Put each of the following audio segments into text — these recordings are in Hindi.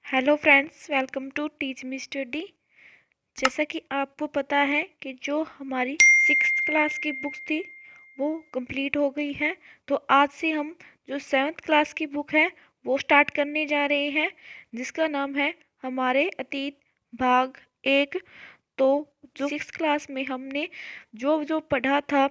Hello friends, welcome to Teach Me Study. जैसा कि आपको पता है कि जो हमारी सिक्स्थ क्लास की बुक्स थी वो कंप्लीट हो गई है। तो आज से हम जो सेवन्थ क्लास की बुक है वो स्टार्ट करने जा रहे हैं, जिसका नाम है हमारे अतीत भाग एक। तो जो सिक्स क्लास में हमने जो जो पढ़ा था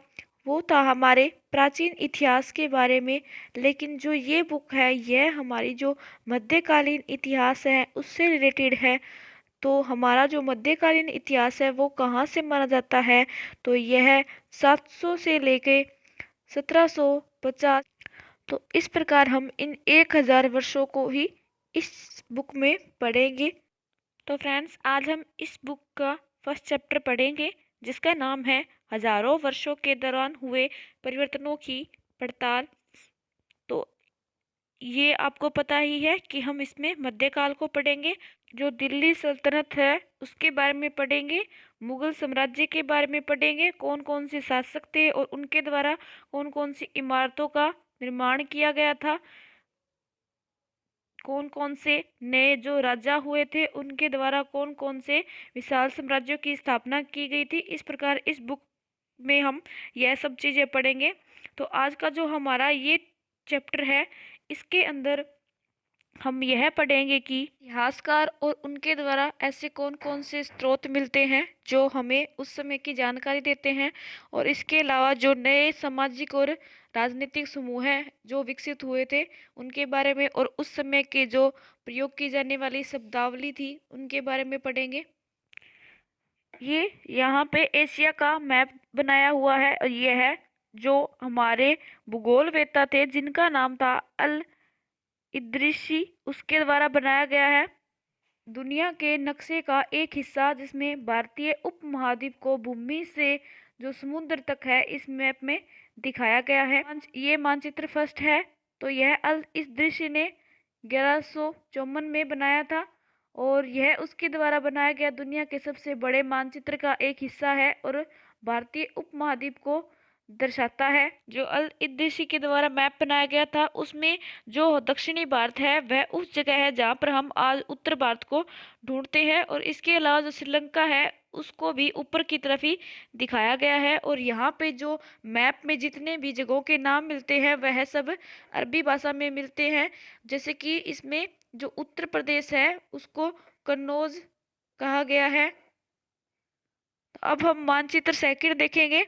वो था हमारे प्राचीन इतिहास के बारे में। लेकिन जो ये बुक है यह हमारी जो मध्यकालीन इतिहास है उससे रिलेटेड है। तो हमारा जो मध्यकालीन इतिहास है वो कहाँ से माना जाता है, तो यह 700 से लेके 1750। तो इस प्रकार हम इन 1000 वर्षों को ही इस बुक में पढ़ेंगे। तो फ्रेंड्स, आज हम इस बुक का फर्स्ट चैप्टर पढ़ेंगे, जिसका नाम है हजारों वर्षों के दौरान हुए परिवर्तनों की पड़ताल। तो ये आपको पता ही है कि हम इसमें मध्यकाल को पढ़ेंगे, जो दिल्ली सल्तनत है उसके बारे में पढ़ेंगे, मुगल साम्राज्य के बारे में पढ़ेंगे, कौन कौन से शासक थे और उनके द्वारा कौन कौन सी इमारतों का निर्माण किया गया था, कौन कौन से नए जो राजा हुए थे उनके द्वारा कौन कौन से विशाल साम्राज्यों की स्थापना की गई थी। इस प्रकार इस बुक में हम यह सब चीज़ें पढ़ेंगे। तो आज का जो हमारा ये चैप्टर है इसके अंदर हम यह पढ़ेंगे कि इतिहासकार और उनके द्वारा ऐसे कौन कौन से स्रोत मिलते हैं जो हमें उस समय की जानकारी देते हैं, और इसके अलावा जो नए सामाजिक और राजनीतिक समूह हैं जो विकसित हुए थे उनके बारे में, और उस समय के जो प्रयोग की जाने वाली शब्दावली थी उनके बारे में पढ़ेंगे। ये यहाँ पे एशिया का मैप बनाया हुआ है, और ये है जो हमारे भूगोलवेत्ता थे जिनका नाम था अल इद्रिसी, उसके द्वारा बनाया गया है। दुनिया के नक्शे का एक हिस्सा जिसमें भारतीय उपमहाद्वीप को भूमि से जो समुद्र तक है इस मैप में दिखाया गया है। ये मानचित्र फर्स्ट है। तो यह अल इद्रिसी ने 1154 में बनाया था, और यह उसके द्वारा बनाया गया दुनिया के सबसे बड़े मानचित्र का एक हिस्सा है और भारतीय उपमहाद्वीप को दर्शाता है। जो अल इद्रिसी के द्वारा मैप बनाया गया था उसमें जो दक्षिणी भारत है वह उस जगह है जहाँ पर हम आज उत्तर भारत को ढूंढते हैं, और इसके अलावा जो श्रीलंका है उसको भी ऊपर की तरफ ही दिखाया गया है। और यहाँ पे जो मैप में जितने भी जगहों के नाम मिलते हैं वह सब अरबी भाषा में मिलते हैं। जैसे कि इसमें जो उत्तर प्रदेश है उसको कन्नौज कहा गया है। अब हम मानचित्र सेकंड देखेंगे।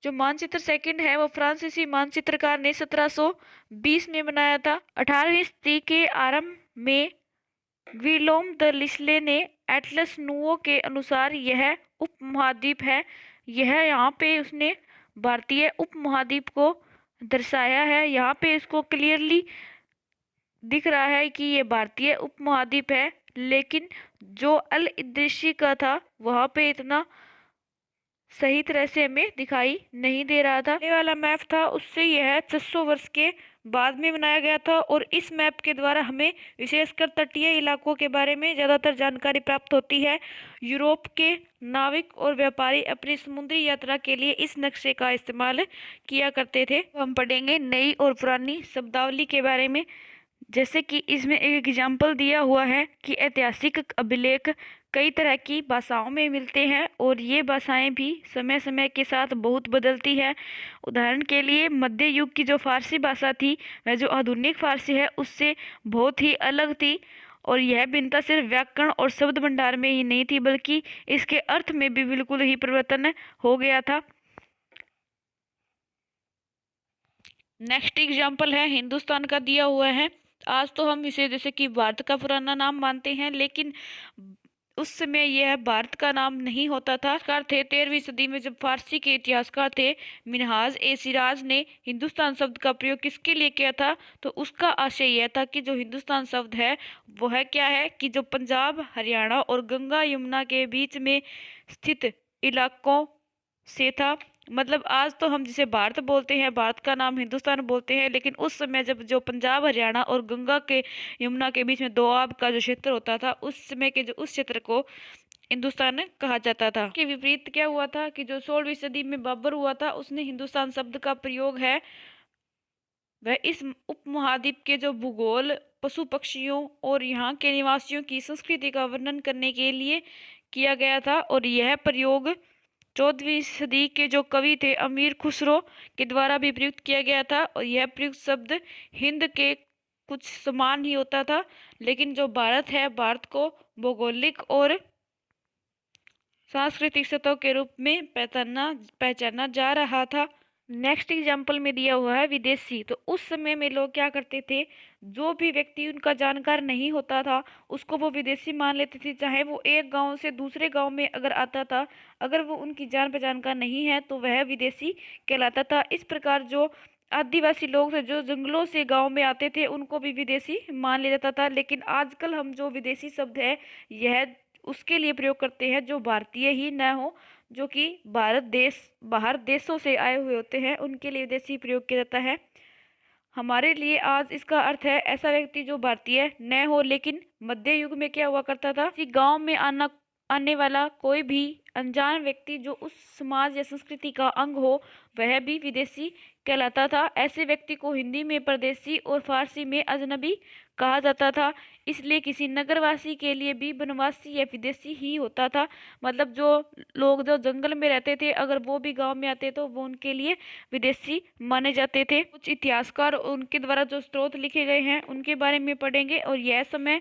जो मानचित्र सेकंड है वो फ्रांसीसी मानचित्रकार ने 1720 में बनाया था। 18वीं सदी के आरंभ में विलोम द लिस्ले ने एटलस नुओ के अनुसार यह उपमहाद्वीप है। यह यहाँ पे उसने भारतीय उपमहाद्वीप को दर्शाया है। यहाँ पे इसको क्लियरली दिख रहा है कि ये भारतीय उपमहाद्वीप है, लेकिन जो अल इद्रिसी का था वहाँ पे इतना सही तरह से हमें दिखाई नहीं दे रहा था। ये वाला मैप था उससे यह 600 वर्ष के बाद में बनाया गया था, और इस मैप के द्वारा हमें विशेषकर तटीय इलाकों के बारे में ज़्यादातर जानकारी प्राप्त होती है। यूरोप के नाविक और व्यापारी अपनी समुद्री यात्रा के लिए इस नक्शे का इस्तेमाल किया करते थे। हम पढ़ेंगे नई और पुरानी शब्दावली के बारे में। जैसे कि इसमें एक एग्जाम्पल दिया हुआ है कि ऐतिहासिक अभिलेख कई तरह की भाषाओं में मिलते हैं, और ये भाषाएं भी समय समय के साथ बहुत बदलती है। उदाहरण के लिए मध्य युग की जो फारसी भाषा थी वह जो आधुनिक फारसी है उससे बहुत ही अलग थी, और यह भिन्नता सिर्फ व्याकरण और शब्द भंडार में ही नहीं थी बल्कि इसके अर्थ में भी बिल्कुल ही परिवर्तन हो गया था। नेक्स्ट एग्जाम्पल है हिंदुस्तान का दिया हुआ है। आज तो हम इसे जैसे कि भारत का पुराना नाम मानते हैं, लेकिन उस समय यह भारत का नाम नहीं होता था। इतिहासकार थे 13वीं सदी में, जब फारसी के इतिहासकार थे मिनहाज ए सिराज ने हिंदुस्तान शब्द का प्रयोग किसके लिए किया था, तो उसका आशय यह था कि जो हिंदुस्तान शब्द है वह क्या है कि जो पंजाब हरियाणा और गंगा यमुना के बीच में स्थित इलाकों से था। मतलब आज तो हम जिसे भारत बोलते हैं, भारत का नाम हिंदुस्तान बोलते हैं, लेकिन उस समय जब जो पंजाब हरियाणा और गंगा के यमुना के बीच में दोआब का जो क्षेत्र होता था उस समय के जो उस क्षेत्र को हिंदुस्तान कहा जाता था। के विपरीत क्या हुआ था कि जो 16वीं सदी में बाबर हुआ था उसने हिंदुस्तान शब्द का प्रयोग है वह इस उपमहाद्वीप के जो भूगोल पशु पक्षियों और यहाँ के निवासियों की संस्कृति का वर्णन करने के लिए किया गया था। और यह प्रयोग 14वीं सदी के जो कवि थे अमीर खुसरो के द्वारा भी प्रयुक्त किया गया था। और यह प्रयुक्त शब्द हिंद के कुछ समान ही होता था, लेकिन जो भारत है, भारत को भौगोलिक और सांस्कृतिक सतह के रूप में पहचाना जा रहा था। नेक्स्ट एग्जाम्पल में दिया हुआ है विदेशी। तो उस समय में लोग क्या करते थे, जो भी व्यक्ति उनका जानकार नहीं होता था उसको वो विदेशी मान लेते थे, चाहे वो एक गांव से दूसरे गांव में अगर आता था, अगर वो उनकी जान पहचान का नहीं है तो वह विदेशी कहलाता था। इस प्रकार जो आदिवासी लोग थे जो जंगलों से गांव में आते थे उनको भी विदेशी मान लिया जाता था। लेकिन आजकल हम जो विदेशी शब्द है यह उसके लिए प्रयोग करते हैं जो भारतीय ही न हो, जो कि बाहर देशों से आए हुए होते हैं, उनके लिए विदेशी प्रयोग किया जाता है। हमारे लिए आज इसका अर्थ है ऐसा व्यक्ति जो भारतीय न हो। लेकिन मध्य युग में क्या हुआ करता था कि गांव में आने वाला कोई भी अनजान व्यक्ति जो उस समाज या संस्कृति का अंग हो वह भी विदेशी कहलाता था। ऐसे व्यक्ति को हिंदी में परदेशी और फारसी में अजनबी कहा जाता था। इसलिए किसी नगरवासी के लिए भी वनवासी या विदेशी ही होता था। मतलब जो लोग जो जंगल में रहते थे अगर वो भी गांव में आते तो वो उनके लिए विदेशी माने जाते थे। कुछ इतिहासकार उनके द्वारा जो स्रोत लिखे गए हैं उनके बारे में पढ़ेंगे। और यह समय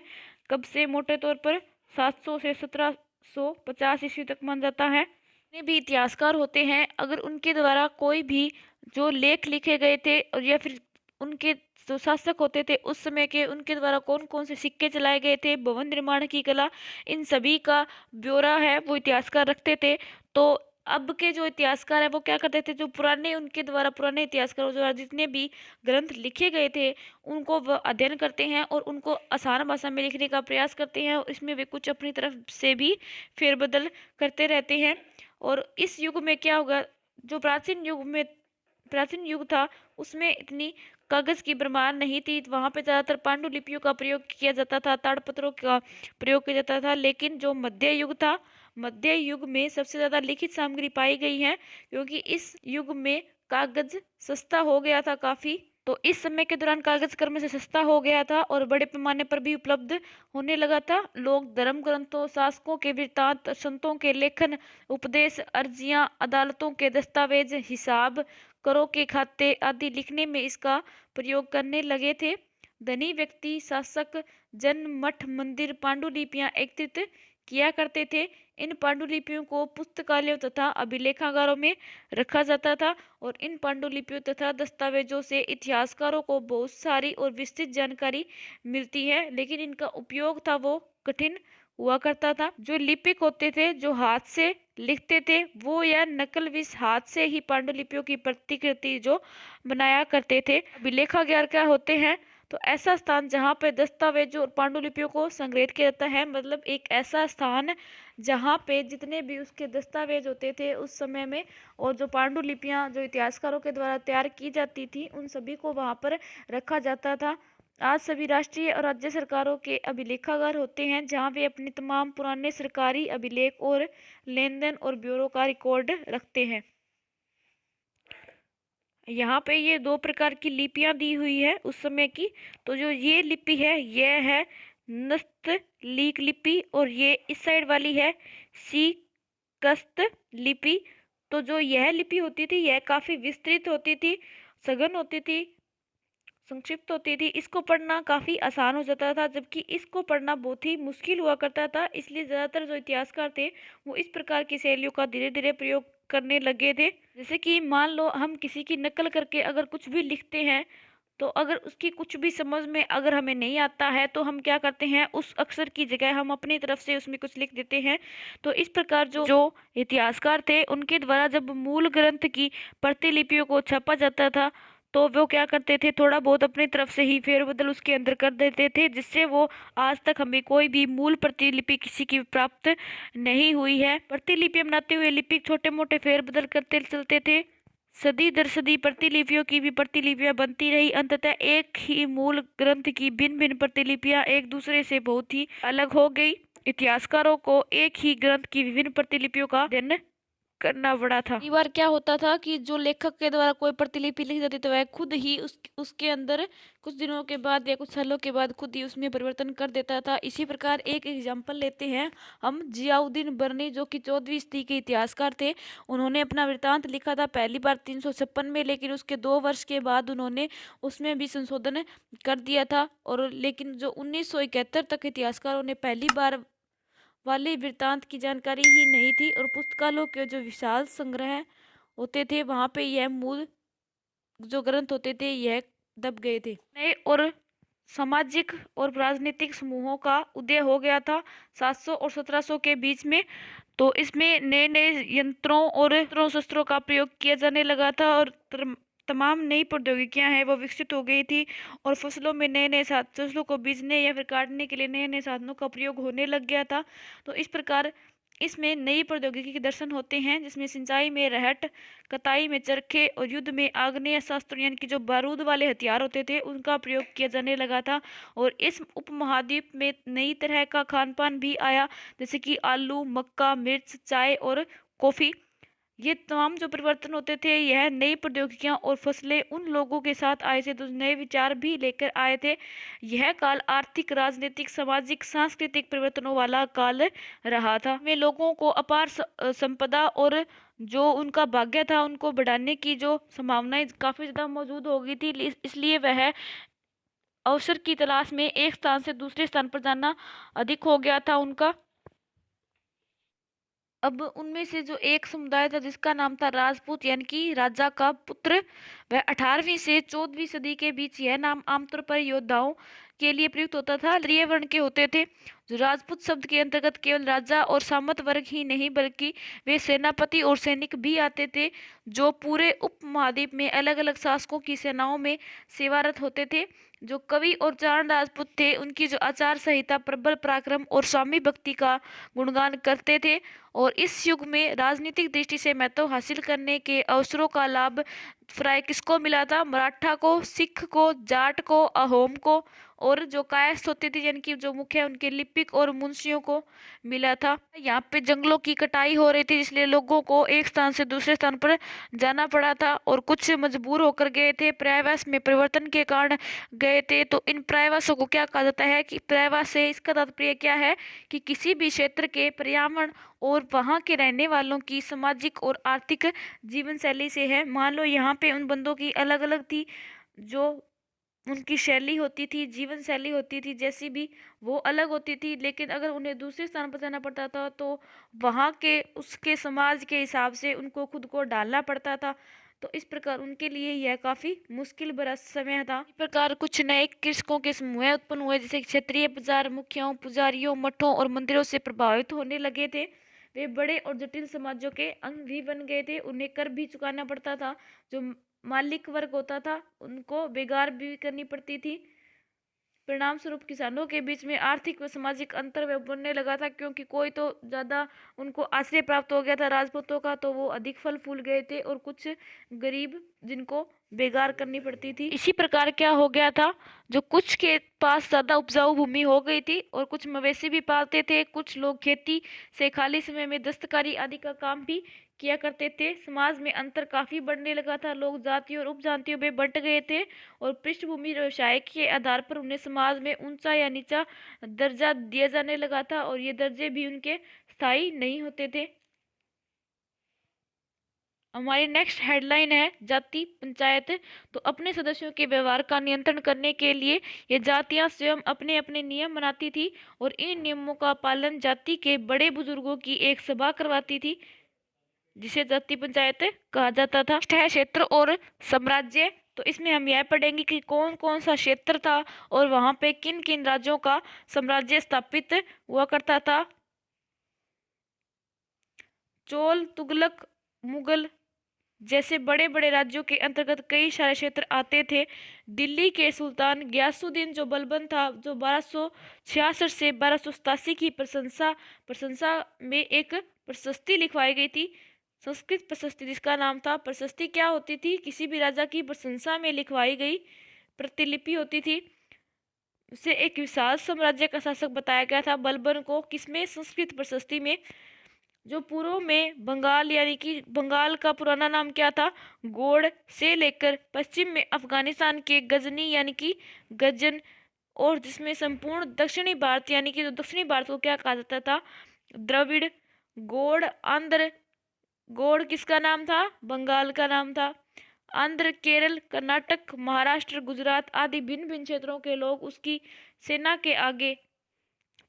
कब से मोटे तौर पर 700 से 1750 ईस्वी तक मान जाता है। जितने भी इतिहासकार होते हैं अगर उनके द्वारा कोई भी जो लेख लिखे गए थे और या फिर उनके जो शासक होते थे उस समय के उनके द्वारा कौन कौन से सिक्के चलाए गए थे, भवन निर्माण की कला, इन सभी का ब्यौरा है वो इतिहासकार रखते थे। तो अब के जो इतिहासकार है वो क्या करते थे, जो पुराने इतिहासकारों द्वारा जितने भी ग्रंथ लिखे गए थे उनको वह अध्ययन करते हैं और उनको आसान भाषा में लिखने का प्रयास करते हैं और इसमें वे कुछ अपनी तरफ से भी फेरबदल करते रहते हैं। और इस युग में क्या होगा, जो प्राचीन युग था उसमें इतनी कागज की भरमार नहीं थी, वहां पे ज्यादातर पांडुलिपियों का प्रयोग किया जाता था, ताड़पत्रों का प्रयोग किया जाता था। लेकिन जो मध्य युग था, मध्य युग में सबसे ज्यादा लिखित सामग्री पाई गई है क्योंकि इस युग में कागज सस्ता हो गया था काफी। तो इस समय के दौरान कागज कर्म से सस्ता हो गया था और बड़े पैमाने पर भी उपलब्ध होने लगा था। लोग धर्म ग्रंथों, शासकों के वृत्तांत, संतों के लेखन, उपदेश, अर्जियां, अदालतों के दस्तावेज, हिसाब, करों के खाते आदि लिखने में इसका प्रयोग करने लगे थे। धनी व्यक्ति, शासक, जन, मठ, मंदिर पांडुलिपियां एकत्रित किया करते थे। इन पांडुलिपियों को पुस्तकालयों तथा अभिलेखागारों में रखा जाता था और इन पांडुलिपियों तथा दस्तावेजों से इतिहासकारों को बहुत सारी और विस्तृत जानकारी मिलती है। लेकिन इनका उपयोग था वो कठिन हुआ करता था। जो लिपिक होते थे, जो हाथ से लिखते थे, वो या नकलविश हाथ से ही पांडुलिपियों की प्रतिकृति जो बनाया करते थे। अभिलेखागार क्या होते हैं, तो ऐसा स्थान जहाँ पे दस्तावेजों और पांडुलिपियों को संग्रहित किया जाता है। मतलब एक ऐसा स्थान जहाँ पे जितने भी उसके दस्तावेज होते थे उस समय में और जो पांडुलिपियाँ जो इतिहासकारों के द्वारा तैयार की जाती थी उन सभी को वहाँ पर रखा जाता था। आज सभी राष्ट्रीय और राज्य सरकारों के अभिलेखागार होते हैं जहाँ वे अपने तमाम पुराने सरकारी अभिलेख और लेन देन और ब्यूरो का रिकॉर्ड रखते हैं। यहाँ पे ये दो प्रकार की लिपियां दी हुई है उस समय की। तो जो ये लिपि है यह है नस्तलीक लिपि और ये इस साइड वाली है सीकस्त लिपि। तो जो यह लिपि होती थी यह काफी विस्तृत होती थी, सघन होती थी, संक्षिप्त होती थी। इसको पढ़ना काफी आसान हो जाता था जबकि इसको पढ़ना बहुत ही मुश्किल हुआ करता था। इसलिए ज्यादातर जो इतिहासकार थे वो इस प्रकार की शैलियों का धीरे धीरे प्रयोग करने लगे थे। जैसे कि मान लो हम किसी की नकल करके अगर कुछ भी लिखते हैं तो अगर उसकी कुछ भी समझ में अगर हमें नहीं आता है तो हम क्या करते हैं, उस अक्षर की जगह हम अपनी तरफ से उसमें कुछ लिख देते हैं। तो इस प्रकार जो इतिहासकार थे उनके द्वारा जब मूल ग्रंथ की प्रतिलिपियों को छापा जाता था तो वो क्या करते थे, थोड़ा बहुत अपनी तरफ से ही फेरबदल उसके अंदर कर देते थे, जिससे वो आज तक हमें कोई भी मूल प्रतिलिपि किसी की प्राप्त नहीं हुई है। प्रतिलिपियां बनाते हुए लिपिक छोटे मोटे फेरबदल करते चलते थे। सदी दर सदी प्रतिलिपियों की भी प्रतिलिपियां बनती रही। अंततः एक ही मूल ग्रंथ की भिन्न भिन्न प्रतिलिपियां एक दूसरे से बहुत ही अलग हो गई। इतिहासकारों को एक ही ग्रंथ की विभिन्न प्रतिलिपियों का अध्ययन करना पड़ा था। कई बार क्या होता था कि जो लेखक के द्वारा कोई प्रतिलिपि लिखी जाती तो वह खुद ही उसके अंदर कुछ दिनों के बाद या कुछ सालों के बाद खुद ही उसमें परिवर्तन कर देता था। इसी प्रकार एक एग्जाम्पल लेते हैं हम जियाउद्दीन बर्नी, जो कि 14वीं सदी के इतिहासकार थे। उन्होंने अपना वृत्तांत लिखा था पहली बार 356 में, लेकिन उसके 2 वर्ष के बाद उन्होंने उसमें भी संशोधन कर दिया था। और लेकिन जो 1971 तक इतिहासकारों ने पहली बार वाले वृत्तांत की जानकारी ही नहीं थी, और पुस्तकालयों के जो विशाल संग्रह होते थे वहाँ पे यह मूल जो ग्रंथ होते थे यह दब गए थे। नए और सामाजिक और राजनीतिक समूहों का उदय हो गया था 700 और 1700 के बीच में। तो इसमें नए नए यंत्रों और शस्त्रों का प्रयोग किया जाने लगा था, और तमाम नई प्रौद्योगिकियां हैं वो विकसित हो गई थी। और फसलों में नए नए फसलों को बीजने या फिर काटने के लिए नए नए साधनों का प्रयोग होने लग गया था। तो इस प्रकार इसमें नई प्रौद्योगिकी के दर्शन होते हैं, जिसमें सिंचाई में रहट, कताई में चरखे और युद्ध में आग्नेय शस्त्र यानी कि जो बारूद वाले हथियार होते थे उनका प्रयोग किया जाने लगा था। और इस उपमहाद्वीप में नई तरह का खान पान भी आया, जैसे कि आलू, मक्का, मिर्च, चाय और कॉफ़ी। ये तमाम जो परिवर्तन होते थे यह नई प्रौद्योगिकियां और फसलें उन लोगों के साथ आए थे तो नए विचार भी लेकर आए थे। यह काल आर्थिक, राजनीतिक, सामाजिक, सांस्कृतिक परिवर्तनों वाला काल रहा था। वे लोगों को अपार संपदा और जो उनका भाग्य था उनको बढ़ाने की जो संभावनाएं काफी ज्यादा मौजूद हो गई थी, इसलिए वह अवसर की तलाश में एक स्थान से दूसरे स्थान पर जाना अधिक हो गया था उनका। अब उनमें से जो एक समुदाय था जिसका नाम था राजपूत यानी कि राजा का पुत्र, वह 18वीं से 14वीं सदी के बीच यह नाम आमतौर पर योद्धाओं के लिए प्रयुक्त होता था, क्षत्रिय वर्ण के होते थे। जो राजपूत शब्द के अंतर्गत केवल राजा और सामंत वर्ग ही नहीं बल्कि वे सेनापति और सैनिक भी आते थे, जो पूरे उपमहाद्वीप में अलग अलग शासकों की सेनाओं में सेवारत होते थे। जो कवि और चारण राजपूत थे उनकी जो आचार संहिता प्रबल पराक्रम और स्वामी भक्ति का गुणगान करते थे। और इस युग में राजनीतिक दृष्टि से महत्व हासिल करने के अवसरों का लाभ प्राय किसको मिला था? मराठा को, सिख को, जाट को, अहोम को, और जो कायस्थ होते थे यानी कि जो मुख्य उनके लिपिक और मुंशियों को मिला था। यहाँ पे जंगलों की कटाई हो रही थी, इसलिए लोगों को एक स्थान से दूसरे स्थान पर जाना पड़ा था, और कुछ मजबूर होकर गए थे, पर्यायवास में परिवर्तन के कारण गए थे। तो इन पर्यायवासों को क्या कहा जाता है कि पर्यायवास से इसका तात्पर्य क्या है कि किसी भी क्षेत्र के पर्यावरण और वहाँ के रहने वालों की सामाजिक और आर्थिक जीवन शैली से है। मान लो यहाँ पे उन बंदों की अलग अलग थी, जो उनकी शैली होती थी, जीवन शैली होती थी, जैसी भी वो अलग होती थी, लेकिन अगर उन्हें दूसरे स्थान पर जाना पड़ता था तो वहाँ के उसके समाज के हिसाब से उनको खुद को ढालना पड़ता था। तो इस प्रकार उनके लिए यह काफी मुश्किल भरा समय था। इस प्रकार कुछ नए कृषकों के समूह उत्पन्न हुए, जैसे क्षत्रिय बाजार मुखियाओं, पुजारियों, मठों और मंदिरों से प्रभावित होने लगे थे। वे बड़े और जटिल समाजों के अंग भी बन गए थे, उन्हें कर भी चुकाना पड़ता था। जो मालिक वर्ग होता था उनको बेगार भी करनी पड़ती थी। परिणाम स्वरूप किसानों के बीच में आर्थिक व सामाजिक अंतर बनने लगा था, क्योंकि कोई तो ज़्यादा उनको आश्रय प्राप्त हो गया था राजपूतों का, तो वो अधिक फल फूल गए थे, और कुछ गरीब जिनको बेगार करनी पड़ती थी। इसी प्रकार क्या हो गया था, जो कुछ के पास ज़्यादा उपजाऊ भूमि हो गई थी और कुछ मवेशी भी पालते थे, कुछ लोग खेती से खाली समय में दस्तकारी आदि का काम भी किया करते थे। समाज में अंतर काफी बढ़ने लगा था, लोग जातियों और उपजातियों में बंट गए थे, और पृष्ठभूमि व्यवसाय के आधार पर उन्हें समाज में ऊंचा या नीचा दर्जा दिया जाने लगा था, और ये दर्जे भी उनके स्थायी नहीं होते थे। हमारी नेक्स्ट हेडलाइन है जाति पंचायत। तो अपने सदस्यों के व्यवहार का नियंत्रण करने के लिए ये जातियां स्वयं अपने अपने नियम बनाती थी, और इन नियमों का पालन जाति के बड़े बुजुर्गों की एक सभा करवाती थी, जिसे जाति पंचायत कहा जाता था। नेक्स्ट है क्षेत्र और साम्राज्य। तो इसमें हम यह पढ़ेंगे कि कौन कौन सा क्षेत्र था और वहां पे किन किन राज्यों का साम्राज्य स्थापित हुआ करता था। चोल, तुगलक, मुगल जैसे बड़े बड़े राज्यों के अंतर्गत कई सारे क्षेत्र आते थे। दिल्ली के सुल्तान गयासुद्दीन जो बलबन था, जो 1266 से 1287 की प्रशंसा में एक प्रशस्ति लिखवाई गई थी, संस्कृत प्रशस्ति, जिसका नाम था प्रशस्ति। क्या होती थी? किसी भी राजा की प्रशंसा में लिखवाई गई प्रतिलिपि होती थी। उसे एक विशाल साम्राज्य का शासक बताया गया था बलबन को, किसमें? संस्कृत प्रशस्ति में। जो पूर्व में बंगाल यानी कि बंगाल का पुराना नाम क्या था, गोड़, से लेकर पश्चिम में अफगानिस्तान के गजनी यानी कि गजन, और जिसमें संपूर्ण दक्षिणी भारत यानी कि जो दक्षिणी भारत को क्या कहा जाता था, द्रविड़, गोड़, आंध्र, गोड़ किसका नाम था, बंगाल का नाम था। आंध्र, केरल, कर्नाटक, महाराष्ट्र, गुजरात आदि भिन्न भिन्न क्षेत्रों के लोग उसकी सेना के आगे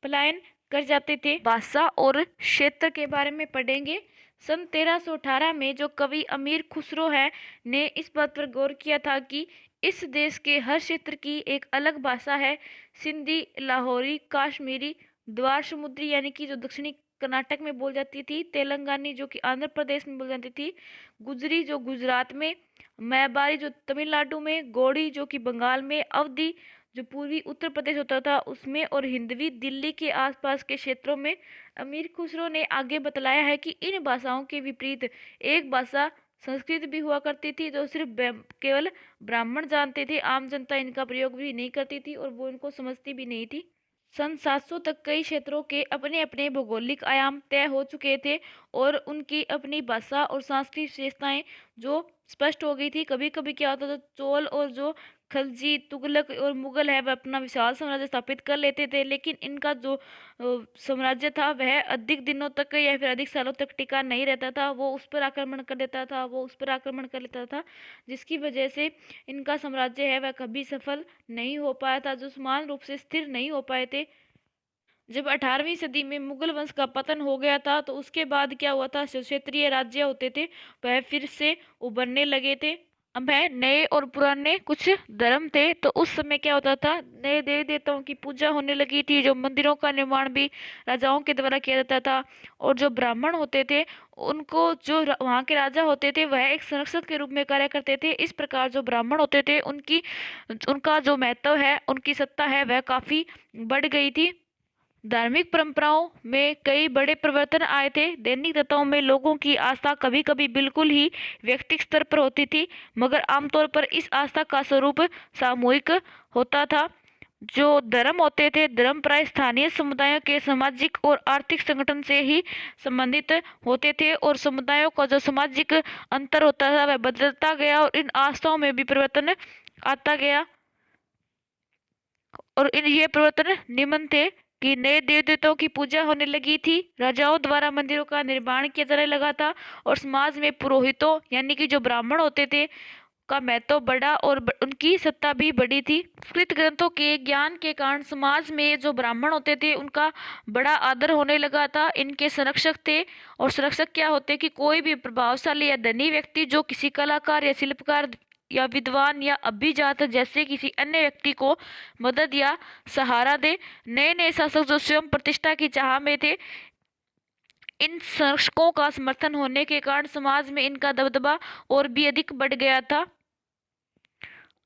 पलायन कर जाते थे। भाषा और क्षेत्र के बारे में पढ़ेंगे। सन 1318 में जो कवि अमीर खुसरो है ने इस बात पर गौर किया था कि इस देश के हर क्षेत्र की एक अलग भाषा है। सिंधी, लाहौरी, काश्मीरी, द्वार समुद्री यानी कि जो दक्षिणी कर्नाटक में बोल जाती थी, तेलंगानी जो कि आंध्र प्रदेश में बोल जाती थी, गुजरी जो गुजरात में, मैबारी जो तमिलनाडु में, गोड़ी जो कि बंगाल में, अवधी जो पूर्वी उत्तर प्रदेश होता था उसमें, और हिंदवी दिल्ली के आसपास के क्षेत्रों में। अमीर खुसरो ने आगे बतलाया है कि इन भाषाओं के विपरीत एक भाषा संस्कृत भी हुआ करती थी जो सिर्फ केवल ब्राह्मण जानते थे। आम जनता इनका प्रयोग भी नहीं करती थी और वो इनको समझती भी नहीं थी। सन 700 तक कई क्षेत्रों के अपने अपने भौगोलिक आयाम तय हो चुके थे और उनकी अपनी भाषा और सांस्कृतिक विशेषताएं जो स्पष्ट हो गई थी। कभी कभी क्या होता था, चोल और जो खलजी, तुगलक और मुगल है वह अपना विशाल साम्राज्य स्थापित कर लेते थे, लेकिन इनका जो साम्राज्य था वह अधिक दिनों तक या फिर अधिक सालों तक टिका नहीं रहता था। वो उस पर आक्रमण कर देता था, वो उस पर आक्रमण कर लेता था, जिसकी वजह से इनका साम्राज्य है वह कभी सफल नहीं हो पाया था, जो समान रूप से स्थिर नहीं हो पाए थे। जब 18वीं सदी में मुगल वंश का पतन हो गया था तो उसके बाद क्या हुआ था, जो क्षेत्रीय राज्य होते थे वह फिर से उभरने लगे थे। अब है नए और पुराने कुछ धर्म थे, तो उस समय क्या होता था, नए देवी देवताओं की पूजा होने लगी थी, जो मंदिरों का निर्माण भी राजाओं के द्वारा किया जाता था। और जो ब्राह्मण होते थे उनको जो वहाँ के राजा होते थे वह एक संरक्षक के रूप में कार्य करते थे। इस प्रकार जो ब्राह्मण होते थे उनका जो महत्व है, उनकी सत्ता है वह काफ़ी बढ़ गई थी। धार्मिक परंपराओं में कई बड़े परिवर्तन आए थे। दैनिक देवताओं में लोगों की आस्था कभी कभी बिल्कुल ही व्यक्तिगत स्तर पर होती थी, मगर आमतौर पर इस आस्था का स्वरूप सामूहिक होता था। जो धर्म होते थे, धर्म प्राय स्थानीय समुदायों के सामाजिक और आर्थिक संगठन से ही संबंधित होते थे, और समुदायों का जो सामाजिक अंतर होता था वह बदलता गया और इन आस्थाओं में भी परिवर्तन आता गया। और इन ये परिवर्तन निम्न थे कि नए देव देवताओं की पूजा होने लगी थी, राजाओं द्वारा मंदिरों का निर्माण किया जाने लगा था, और समाज में पुरोहितों यानी कि जो ब्राह्मण होते थे का महत्व बढ़ा और उनकी सत्ता भी बढ़ी थी। संस्कृत ग्रंथों के ज्ञान के कारण समाज में जो ब्राह्मण होते थे उनका बड़ा आदर होने लगा था। इनके संरक्षक थे, और संरक्षक क्या होते कि कोई भी प्रभावशाली या धनी व्यक्ति जो किसी कलाकार या शिल्पकार या विद्वान या अभिजात जैसे किसी अन्य व्यक्ति को मदद या सहारा दे। नए नए शासक जो स्वयं प्रतिष्ठा की चाह में थे, इन संरक्षकों का समर्थन होने के कारण समाज में इनका दबदबा और भी अधिक बढ़ गया था।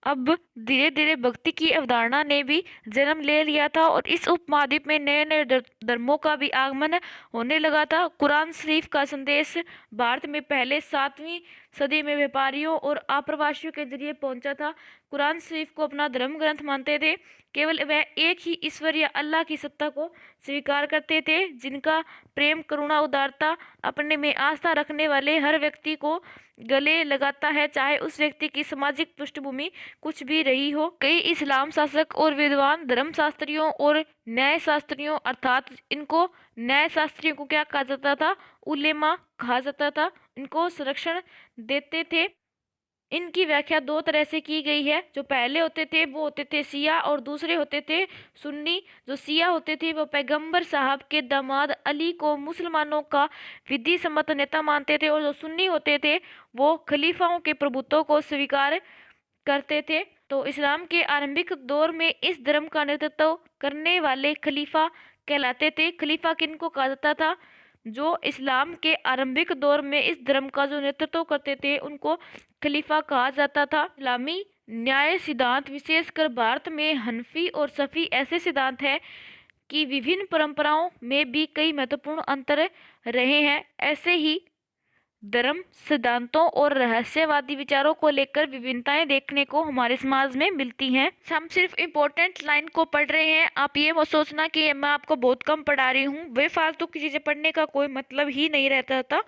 अब धीरे धीरे भक्ति की अवधारणा ने भी जन्म ले लिया था और इस उपमहाद्वीप में नए नए धर्मों का भी आगमन होने लगा था। कुरान शरीफ का संदेश भारत में पहले 7वीं सदी में व्यापारियों और आप्रवासियों के जरिए पहुंचा था। कुरान शरीफ को अपना धर्म ग्रंथ मानते थे। केवल वह एक ही ईश्वर या अल्लाह की सत्ता को स्वीकार करते थे, जिनका प्रेम, करुणा, उदारता अपने में आस्था रखने वाले हर व्यक्ति को गले लगाता है, चाहे उस व्यक्ति की सामाजिक पृष्ठभूमि कुछ भी रही हो। कई इस्लाम शासक और विद्वान धर्मशास्त्रियों और न्याय शास्त्रियों, अर्थात इनको न्याय शास्त्रियों को क्या कहा जाता था, उलेमा कहा जाता था, इनको संरक्षण देते थे। इनकी व्याख्या दो तरह से की गई है। जो पहले होते थे वो होते थे सिया और दूसरे होते थे सुन्नी। जो सिया होते थे वो पैगंबर साहब के दामाद अली को मुसलमानों का विधि सम्मत नेता मानते थे, और जो सुन्नी होते थे वो खलीफाओं के प्रभुत्व को स्वीकार करते थे। तो इस्लाम के आरंभिक दौर में इस धर्म का नेतृत्व करने वाले खलीफा कहलाते थे। खलीफा किनको कहा जाता था? जो इस्लाम के आरंभिक दौर में इस धर्म का जो नेतृत्व करते थे उनको खलीफा कहा जाता था। इस्लामी न्याय सिद्धांत, विशेषकर भारत में हनफी और सफ़ी ऐसे सिद्धांत हैं कि विभिन्न परंपराओं में भी कई महत्वपूर्ण अंतर रहे हैं। ऐसे ही धर्म सिद्धांतों और रहस्यवादी विचारों को लेकर विभिन्नताएं देखने को हमारे समाज में मिलती हैं। हम सिर्फ इम्पोर्टेंट लाइन को पढ़ रहे हैं, आप ये मत सोचना कि मैं आपको बहुत कम पढ़ा रही हूँ। बेफालतू की चीज़ें पढ़ने का कोई मतलब ही नहीं रहता था।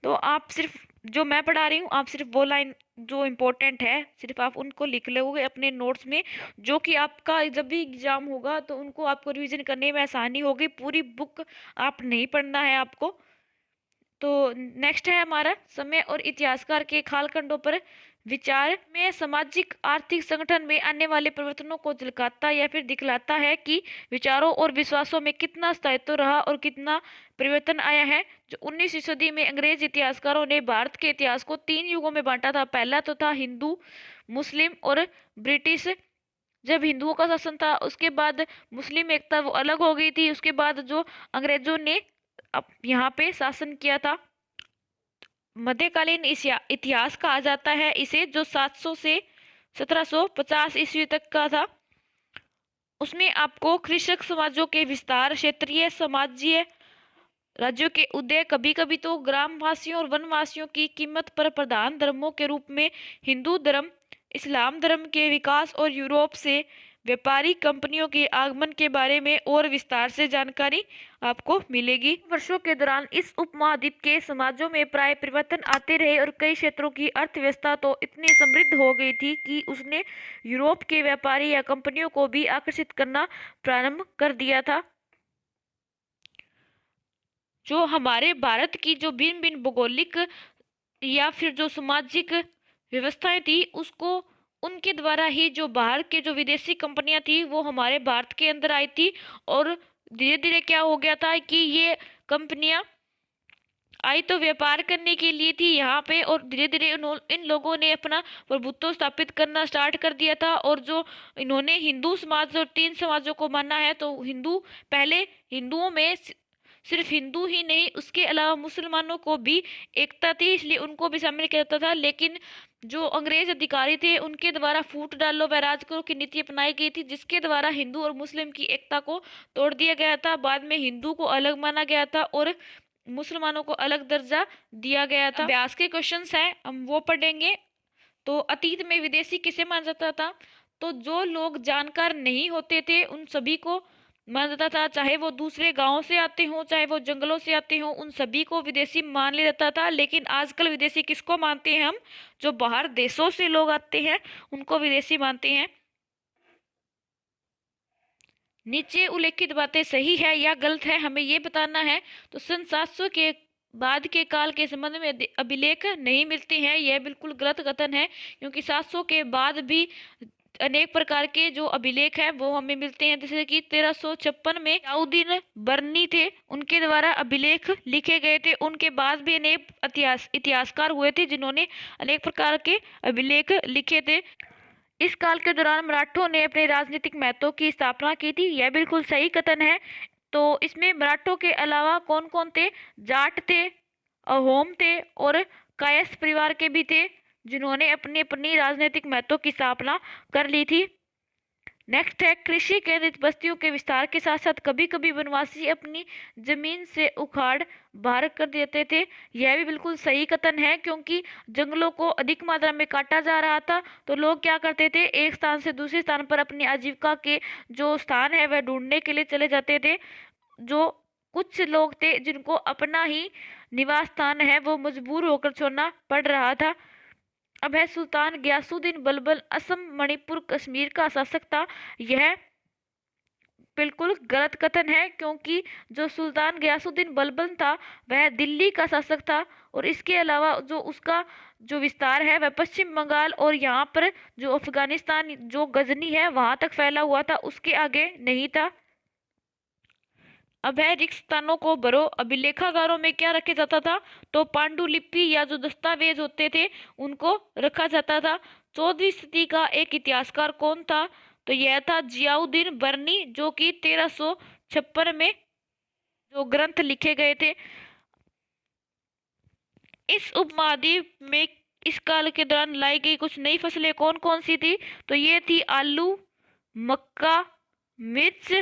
तो आप सिर्फ जो मैं पढ़ा रही हूँ, आप सिर्फ वो लाइन जो इम्पोर्टेंट है सिर्फ आप उनको लिख लोगे अपने नोट्स में, जो कि आपका जब भी एग्जाम होगा तो उनको आपको रिवीजन करने में आसानी होगी। पूरी बुक आप नहीं पढ़ना है आपको। तो नेक्स्ट है हमारा समय और इतिहासकार के कालखंडों पर विचार में सामाजिक आर्थिक संगठन में आने वाले परिवर्तनों को झलकाता या फिर दिखलाता है कि विचारों और विश्वासों में कितना स्थायित्व रहा और कितना परिवर्तन आया है। जो 19वीं सदी में अंग्रेज इतिहासकारों ने भारत के इतिहास को 3 युगों में बांटा था। पहला तो था हिंदू, मुस्लिम और ब्रिटिश। जब हिंदुओं का शासन था उसके बाद मुस्लिम एकता वो अलग हो गई थी। उसके बाद जो अंग्रेजों ने अब यहाँ पे शासन किया था, मध्यकालीन इतिहास कहा जाता है इसे, जो 700 से 1750 ईस्वी तक का था। उसमें आपको कृषक समाजों के विस्तार, क्षेत्रीय समाजीय राज्यों के उदय, कभी कभी तो ग्रामवासियों और वनवासियों की कीमत पर प्रधान धर्मों के रूप में हिंदू धर्म, इस्लाम धर्म के विकास और यूरोप से व्यापारी कंपनियों के आगमन के बारे में और विस्तार से जानकारी आपको मिलेगी। वर्षों के दौरान इस उपमहाद्वीप के समाजों में प्राय परिवर्तन आते रहे और कई क्षेत्रों की अर्थव्यवस्था तो इतनी समृद्ध हो गई थी कि उसने यूरोप के व्यापारी या कंपनियों को भी आकर्षित करना प्रारंभ कर दिया था। जो हमारे भारत की जो भिन्न भिन्न भौगोलिक या फिर जो सामाजिक व्यवस्थाएं थी उसको उनके द्वारा ही जो बाहर के जो विदेशी कंपनियां थी वो हमारे भारत के अंदर आई थी। और धीरे धीरे क्या हो गया था कि ये कंपनियां आई तो व्यापार करने के लिए थी यहाँ पे, और धीरे धीरे इन लोगों ने अपना प्रभुत्व स्थापित करना स्टार्ट कर दिया था। और जो इन्होंने हिंदू समाज और 3 समाजों को माना है, तो हिंदू पहले हिंदुओं में सिर्फ हिंदू ही नहीं उसके अलावा मुसलमानों को भी एकता थी, इसलिए उनको भी शामिल किया जाता था। लेकिन जो अंग्रेज अधिकारी थे उनके द्वारा फूट डालो व राज करो की नीति अपनाई गई थी, जिसके द्वारा हिंदू और मुस्लिम की एकता को तोड़ दिया गया था। बाद में हिंदू को अलग माना गया था और मुसलमानों को अलग दर्जा दिया गया था। अभ्यास के क्वेश्चंस हैं, हम वो पढ़ेंगे। तो अतीत में विदेशी किसे माना जाता था? तो जो लोग जानकार नहीं होते थे उन सभी को माना जाता था, चाहे वो दूसरे गांव से आते हों, चाहे वो जंगलों से आते हों, उन सभी को विदेशी मान लिया जाता था। लेकिन आजकल विदेशी किसको मानते हैं हम? जो बाहर देशों से लोग आते हैं उनको विदेशी मानते हैं। नीचे उल्लेखित बातें सही है या गलत है हमें ये बताना है। तो सन 700 के बाद के काल के संबंध में अभिलेख नहीं मिलते हैं, यह बिल्कुल गलत कथन है, क्योंकि 700 के बाद भी अनेक प्रकार के जो अभिलेख हैं वो हमें मिलते हैं। जैसे कि 1356 में जियाउद्दीन बर्नी थे, उनके द्वारा अभिलेख लिखे गए थे। उनके बाद भी अनेक इतिहासकार हुए थे जिन्होंने अनेक प्रकार के अभिलेख लिखे थे। इस काल के दौरान मराठों ने अपने राजनीतिक महत्व की स्थापना की थी, यह बिल्कुल सही कथन है। तो इसमें मराठों के अलावा कौन कौन थे? जाट थे, अहोम थे और कायस्थ परिवार के भी थे, जिन्होंने अपनी अपनी राजनीतिक महत्व की स्थापना कर ली थी। नेक्स्ट है, कृषि केंद्रित बस्तियों के विस्तार के साथ साथ कभी कभी वनवासी अपनी जमीन से उखाड़ बाहर कर देते थे, यह भी बिल्कुल सही कथन है, क्योंकि जंगलों को अधिक मात्रा में काटा जा रहा था। तो लोग क्या करते थे, एक स्थान से दूसरे स्थान पर अपनी आजीविका के जो स्थान है वह ढूंढने के लिए चले जाते थे। जो कुछ लोग थे जिनको अपना ही निवास स्थान है वो मजबूर होकर छोड़ना पड़ रहा था। अब है सुल्तान गयासुद्दीन बलबन असम, मणिपुर, कश्मीर का शासक था, यह बिल्कुल गलत कथन है, क्योंकि जो सुल्तान गयासुद्दीन बलबन था वह दिल्ली का शासक था। और इसके अलावा जो उसका जो विस्तार है वह पश्चिम बंगाल और यहाँ पर जो अफगानिस्तान जो गजनी है वहां तक फैला हुआ था, उसके आगे नहीं था। अब है, रिक्त स्थानों को भरो। अभिलेखागारों में क्या रखा जाता था? तो पांडुलिपि या जो दस्तावेज होते थे उनको रखा जाता था। 14वीं सदी का एक इतिहासकार कौन था? तो यह था जियाउद्दीन बर्नी, जो कि 1356 में जो ग्रंथ लिखे गए थे। इस उपमहाद्वीप में इस काल के दौरान लाई गई कुछ नई फसलें कौन कौन सी थी? तो ये थी आलू, मक्का, मिर्च,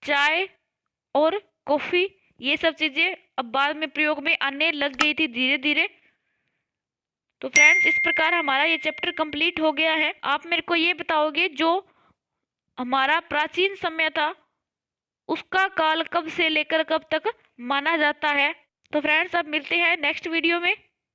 चाय और कॉफी, ये सब चीजें अब बाद में प्रयोग में आने लग गई थी धीरे धीरे। तो फ्रेंड्स, इस प्रकार हमारा ये चैप्टर कंप्लीट हो गया है। आप मेरे को ये बताओगे जो हमारा प्राचीन समय था उसका काल कब से लेकर कब तक माना जाता है। तो फ्रेंड्स, अब मिलते हैं नेक्स्ट वीडियो में।